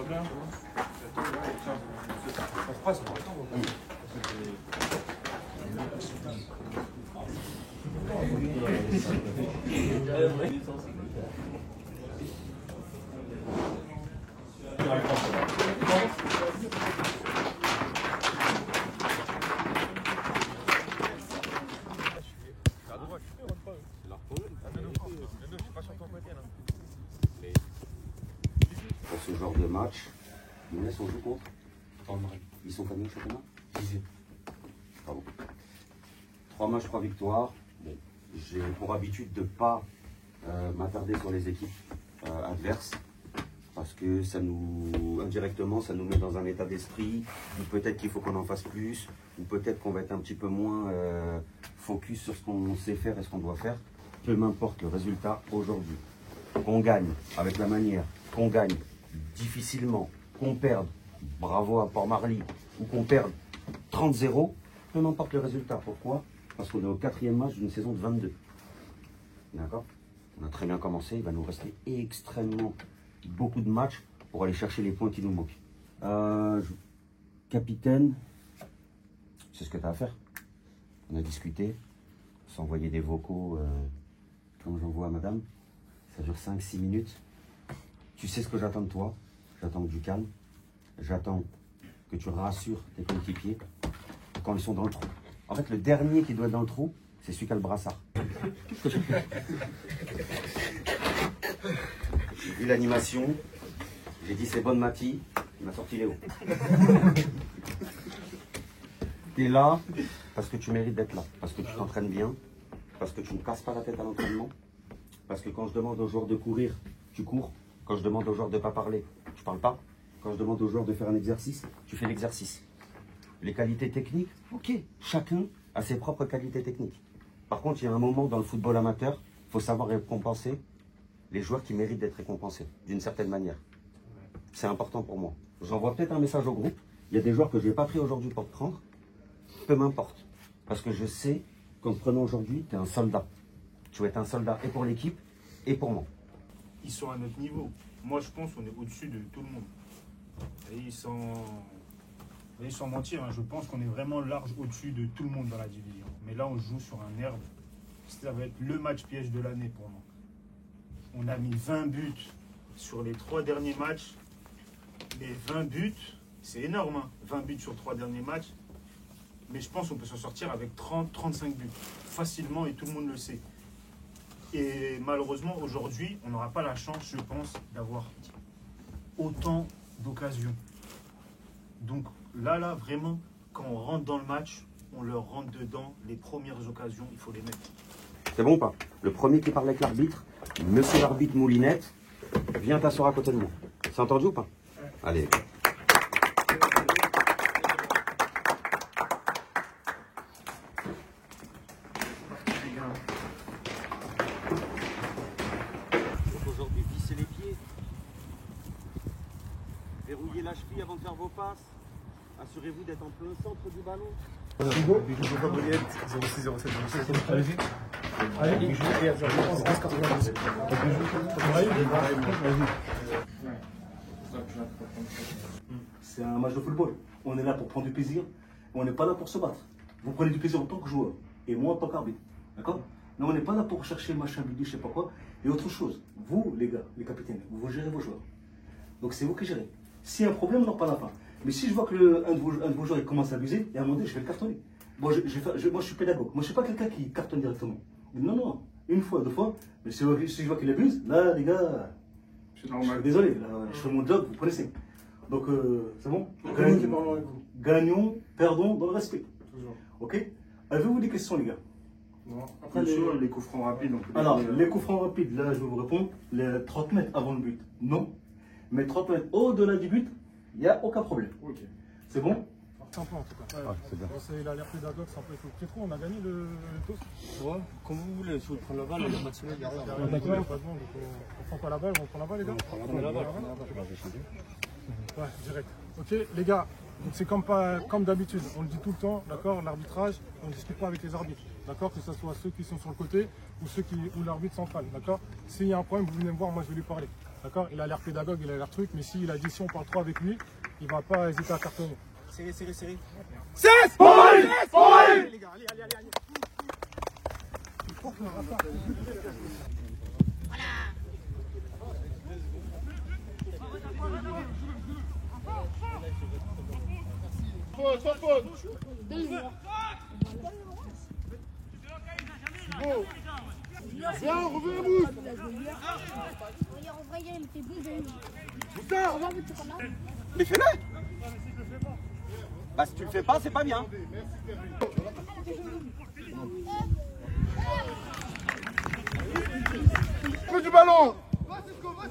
va bien? On se passe, on attend. Pour ce genre de match, Younes, on joue contre ils sont combien au championnat? Bravo. 3 matchs, 3 victoires. Bon, j'ai pour habitude de ne pas m'attarder sur les équipes adverses parce que ça nous, indirectement, ça nous met dans un état d'esprit où peut-être qu'il faut qu'on en fasse plus, ou peut-être qu'on va être un petit peu moins focus sur ce qu'on sait faire et ce qu'on doit faire. Peu m'importe le résultat aujourd'hui. Qu'on gagne avec la manière, qu'on gagne difficilement, qu'on perde, bravo à Port-Marly, ou qu'on perde 30-0, peu m'importe le résultat. Pourquoi? Parce qu'on est au 4e match d'une saison de 22. D'accord? On a très bien commencé, il va nous rester extrêmement beaucoup de matchs pour aller chercher les points qui nous manquent. Capitaine, c'est ce que tu as à faire. On a discuté, s'envoyer des vocaux comme j'envoie à madame. Ça dure 5-6 minutes. Tu sais ce que j'attends de toi. J'attends du calme. J'attends que tu rassures tes coéquipiers quand ils sont dans le trou. En fait, le dernier qui doit être dans le trou, c'est celui qui a le brassard. J'ai vu l'animation. J'ai dit c'est bonne Mati. Il m'a sorti Léo. Tu es là parce que tu mérites d'être là. Parce que tu t'entraînes bien. Parce que tu ne casses pas la tête à l'entraînement. Parce que quand je demande aux joueurs de courir, tu cours. Quand je demande aux joueurs de ne pas parler, tu ne parles pas. Quand je demande aux joueurs de faire un exercice, tu fais l'exercice. Les qualités techniques, ok. Chacun a ses propres qualités techniques. Par contre, il y a un moment dans le football amateur, il faut savoir récompenser les joueurs qui méritent d'être récompensés, d'une certaine manière. C'est important pour moi. J'envoie peut-être un message au groupe. Il y a des joueurs que je n'ai pas pris aujourd'hui pour te prendre. Peu m'importe. Parce que je sais qu'en te prenant aujourd'hui, tu es un soldat. Tu vas être un soldat et pour l'équipe et pour moi. Ils sont à notre niveau. Moi, je pense qu'on est au-dessus de tout le monde. Et sans mentir, hein, je pense qu'on est vraiment large au-dessus de tout le monde dans la division. Mais là, on joue sur un herbe. Ça va être le match piège de l'année pour moi. On a mis 20 buts sur les 3 derniers matchs. Les 20 buts, c'est énorme. Hein, 20 buts sur 3 derniers matchs. Mais je pense qu'on peut s'en sortir avec 30-35 buts. Facilement, et tout le monde le sait. Et malheureusement, aujourd'hui, on n'aura pas la chance, je pense, d'avoir autant d'occasions. Donc là, vraiment, quand on rentre dans le match, on leur rentre dedans. Les premières occasions, il faut les mettre. C'est bon ou pas? Le premier qui parle avec l'arbitre, monsieur l'arbitre Moulinette, viens t'asseoir à côté de moi. C'est entendu ou pas? Allez. Aujourd'hui, vissez les pieds. Verrouillez la cheville avant de faire vos passes. Assurez-vous d'être en plein centre du ballon. Bijou Fabriette, 06 07 07. Allez-y. Allez, Bijou et 011 10 92. C'est un match de football. On est là pour prendre du plaisir. On n'est pas là pour se battre. Vous prenez du plaisir en tant que joueur et moi en tant qu'arbitre. D'accord? Mais on n'est pas là pour chercher machin, bidou, je sais pas quoi. Et autre chose, vous, les gars, les capitaines, vous gérez vos joueurs. Donc c'est vous qui gérez. S'il y a un problème, on en parle à la fin. Mais si je vois que un de vos joueurs il commence à abuser, et à un moment donné, je vais le cartonner. Bon, moi, je suis pédagogue. Moi, je ne suis pas quelqu'un qui cartonne directement. Non. Une fois, 2 fois. Mais si je vois qu'il abuse, là, les gars, je suis désolé. Là, je fais mon job, vous connaissez. Donc, c'est bon? Gagnons, perdons dans le respect. Toujours. Ok? Avez-vous des questions, les gars? Non. Après, les coups francs rapides. Alors, les coups francs rapides, là, je vais vous répondre. Les 30 mètres avant le but, non. Mais 30 mètres au-delà du but, il n'y a aucun problème. Ok. C'est bon? Sympa en tout cas. Ah, c'est bien. Il a l'air pédagogue, c'est un peu trop. On a gagné le toast. Ouais, comme vous voulez, si vous voulez prendre la balle, il y a Mathilde derrière. Il n'y a pas de monde, donc on prend pas la balle, on prend la balle les gars. On prend la balle. Ouais, direct. Ok les gars, Donc c'est comme d'habitude, on le dit tout le temps, d'accord, l'arbitrage, on ne discute pas avec les arbitres, d'accord, que ce soit ceux qui sont sur le côté ou l'arbitre central, d'accord. S'il y a un problème, vous venez me voir, moi je vais lui parler, d'accord. Il a l'air pédagogue, il a l'air truc, mais s'il a dit si on parle trop avec lui, il ne va pas hésiter à cartonner. Serré. C'est Les gars, allez. Viens, on revient à bout. En vrai, il était bon, j'ai eu. Mais fais-le. Bah si tu le fais pas, c'est pas bien. Fais du ballon.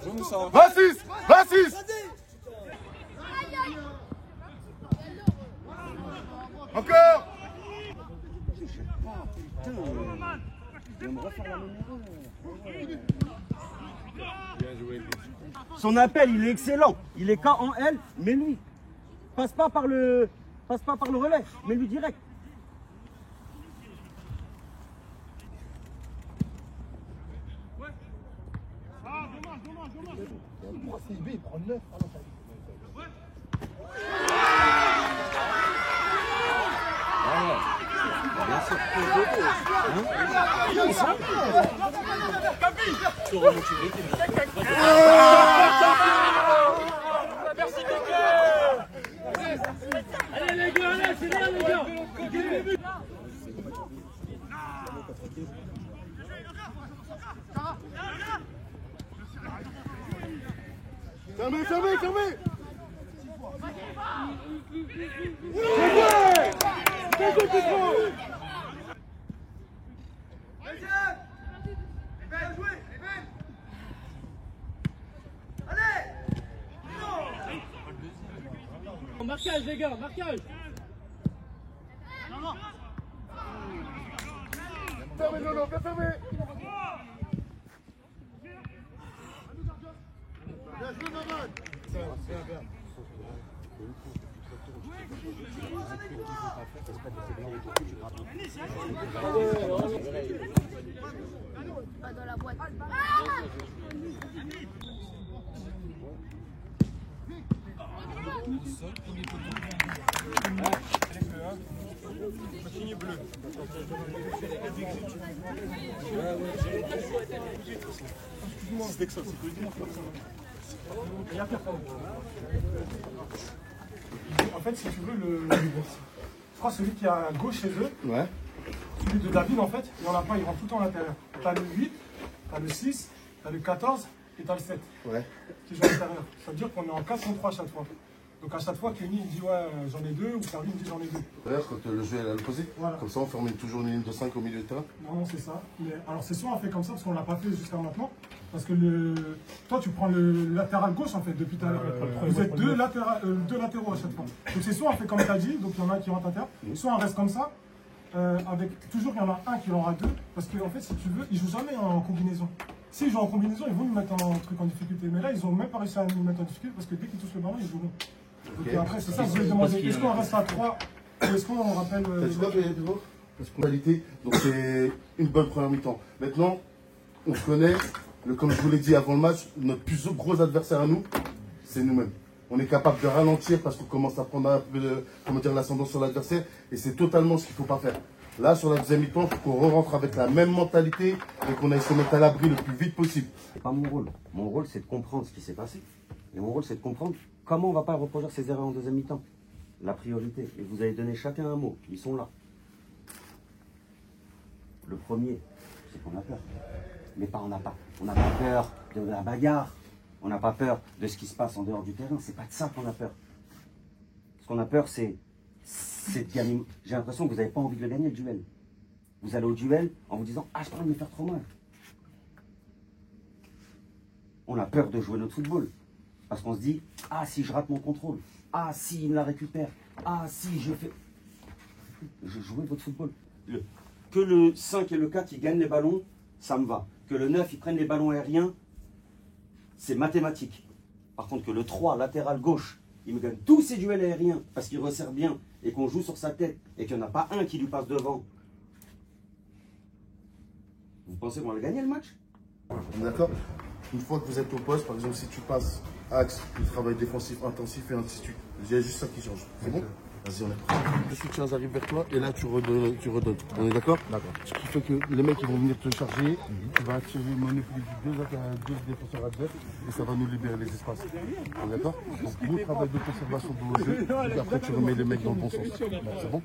26. Encore. Son appel, il est excellent. Il est K en L, mais lui, passe pas par le relais, mais lui direct. Il prend 9. Allez les gars, allez, c'est bien les gars. Fermez. Marquage les gars, marquage. Fermez, Lolo, bien fermé. Bien joué, Maman. Pas dans la boîte. En fait, si tu veux, je crois celui qui est à gauche chez eux, Ouais. celui de David, en fait, il n'y en a pas, il rentre tout le temps à l'intérieur. Tu as le 8, tu as le 6, tu as le 14 et tu as le 7 Ouais. qui joue à l'intérieur. Ça veut dire qu'on est en 4 contre 3 à chaque fois. Donc à chaque fois, Kenny il dit ouais, j'en ai 2, ou Karine dit j'en ai 2. D'ailleurs, quand le jeu est à l'opposé, Voilà. comme ça on forme toujours une ligne de 5 au milieu de terrain. Non, c'est ça. Mais, alors c'est soit on fait comme ça, parce qu'on ne l'a pas fait jusqu'à maintenant. Parce que toi, tu prends le latéral gauche, en fait, depuis tout à l'heure. Vous êtes deux latéraux à chaque fois. Donc c'est soit on fait comme tu as dit, donc il y en a un qui rentre à terre, soit on reste comme ça, avec toujours il y en a un qui en aura 2. Parce qu'en fait, si tu veux, ils ne jouent jamais en combinaison. S'ils jouent en combinaison, ils vont nous mettre en truc en difficulté. Mais là, ils n'ont même pas réussi à nous mettre en difficulté parce que dès qu'ils touchent le ballon, ils joueront. Donc après, c'est ça que je voulais demander. Est-ce qu'on reste à 3 ou est-ce qu'on rappelle. C'est quoi, parce qu'en réalité, donc c'est une bonne première mi-temps. Maintenant, on se connaît, comme je vous l'ai dit avant le match, notre plus gros adversaire à nous, c'est nous-mêmes. On est capable de ralentir parce qu'on commence à prendre un peu l'ascendant sur l'adversaire et c'est totalement ce qu'il ne faut pas faire. Là, sur la deuxième mi-temps, il faut qu'on rentre avec la même mentalité et qu'on aille se mettre à l'abri le plus vite possible. C'est pas mon rôle. Mon rôle, c'est de comprendre ce qui s'est passé. Et mon rôle, c'est de comprendre comment on ne va pas reproduire ces erreurs en deuxième mi-temps. La priorité. Et vous avez donné chacun un mot. Ils sont là. Le premier, c'est qu'on a peur. Mais pas on n'a pas. On n'a pas peur de la bagarre. On n'a pas peur de ce qui se passe en dehors du terrain. C'est pas de ça qu'on a peur. Ce qu'on a peur, c'est de gagner. J'ai l'impression que vous n'avez pas envie de le gagner, le duel. Vous allez au duel en vous disant « Ah, je peux me faire trop mal ». On a peur de jouer notre football. Parce qu'on se dit « Ah, si je rate mon contrôle. Ah, si il me la récupère. Ah, si je fais... » Je jouais votre football. Que le 5 et le 4, ils gagnent les ballons, ça me va. Que le 9, ils prennent les ballons aériens, c'est mathématique. Par contre, que le 3, latéral gauche, il me gagne tous ses duels aériens parce qu'il resserre bien et qu'on joue sur sa tête et qu'il n'y en a pas un qui lui passe devant, vous pensez qu'on va le gagner le match? D'accord. Une fois que vous êtes au poste, par exemple, si tu passes axe, le travail défensif intensif et ainsi de suite. Il y a juste ça qui change. C'est bon? Vas-y, on est prêt. Le soutien arrive vers toi et là tu redonnes. On est d'accord? D'accord. Ce qui fait que les mecs ils vont venir te charger, tu vas attirer, manipuler deux défenseurs adverses et ça va nous libérer les espaces. On est d'accord? Donc beau travail de conservation de vos jeux et après tu remets les mecs dans le bon sens. C'est bon?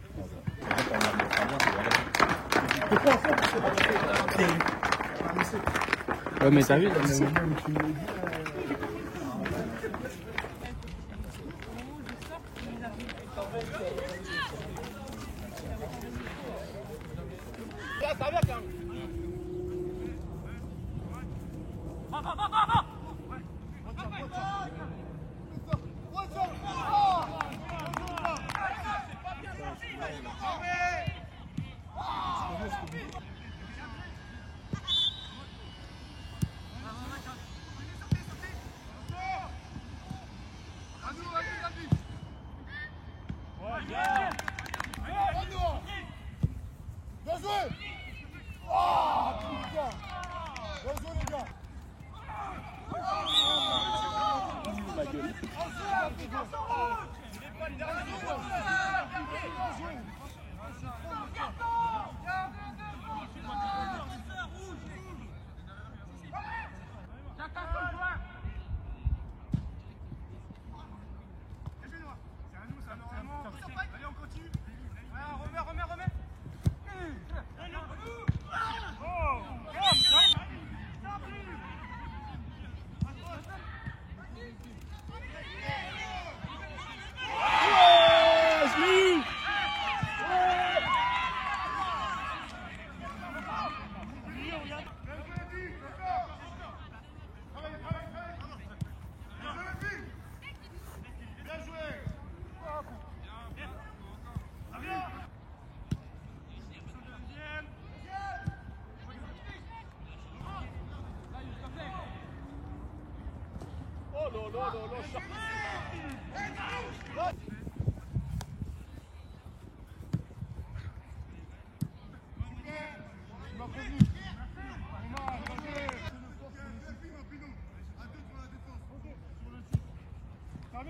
Ouais, mais t'as vu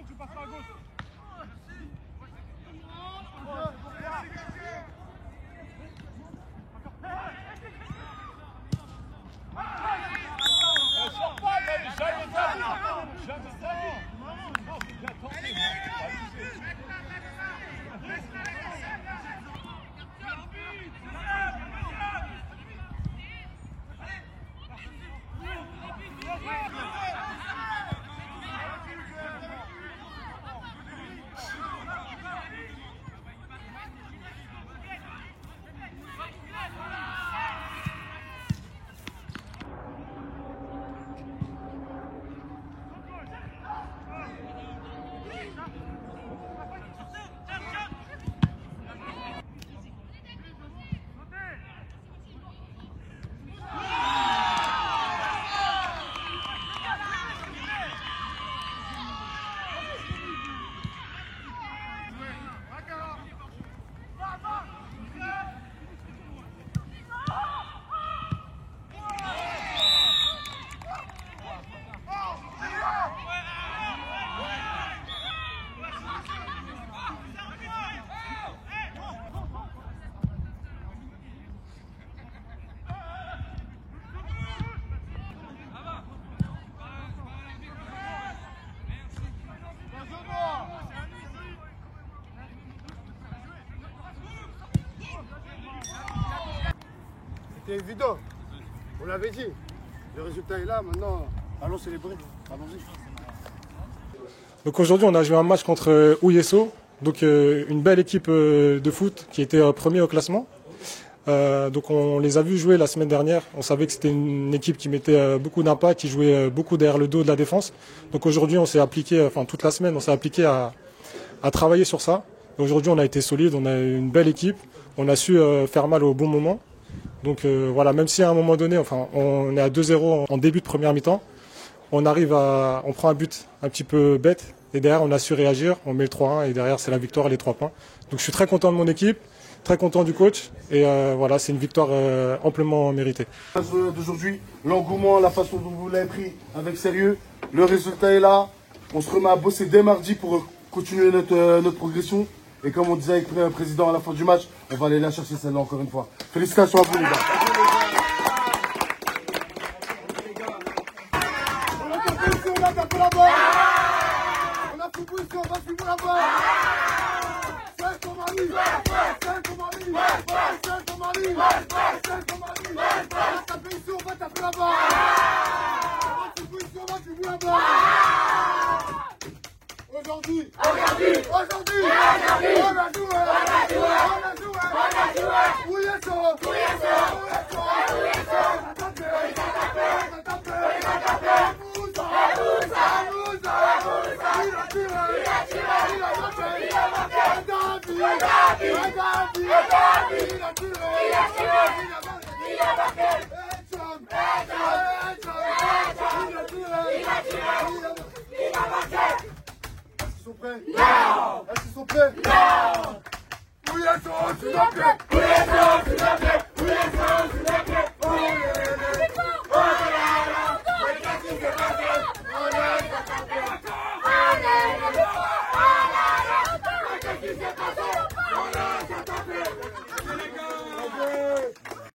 Tu passes à gauche. C'était évident. On l'avait dit. Le résultat est là, maintenant, allons célébrer. Allons-y. Donc aujourd'hui, on a joué un match contre Ouyesso, donc une belle équipe de foot qui était premier au classement. Donc on les a vus jouer la semaine dernière. On savait que c'était une équipe qui mettait beaucoup d'impact, qui jouait beaucoup derrière le dos de la défense. Donc aujourd'hui, on s'est appliqué, enfin toute la semaine, on s'est appliqué à travailler sur ça. Aujourd'hui, on a été solide, on a une belle équipe, on a su faire mal au bon moment. Donc voilà, même si à un moment donné, enfin, on est à 2-0 en début de première mi-temps, on prend un but un petit peu bête Et derrière, on a su réagir, on met le 3-1 et derrière, c'est la victoire et les 3 points. Donc je suis très content de mon équipe, très content du coach et voilà, c'est une victoire amplement méritée. D'aujourd'hui, l'engouement, la façon dont vous l'avez pris avec sérieux, le résultat est là. On se remet à bosser dès mardi pour continuer notre progression. Et comme on disait avec le président à la fin du match, on va aller la chercher celle-là encore une fois. Félicitations à vous les gars. On a tapé ici, on a tapé là-bas. On a tout ici, on va suivre là-bas. C'est ton mari. C'est ton mari. C'est ton mari. C'est ton mari. On a tapé ici, on va taper là-bas. On va suivre ici, on va suivre là-bas. Aujourd'hui, on a joué, on a joué, où est ça? Sont prêts? Non! Est-ce qu'ils sont prêts? Non! Oui, ils sont, s'il vous plaît! Oui, ils sont, s'il vous plaît! Oui, ils sont, s'il vous plaît! Oh, qu'est-ce qui s'est passé? Qu'est-ce qui s'est passé?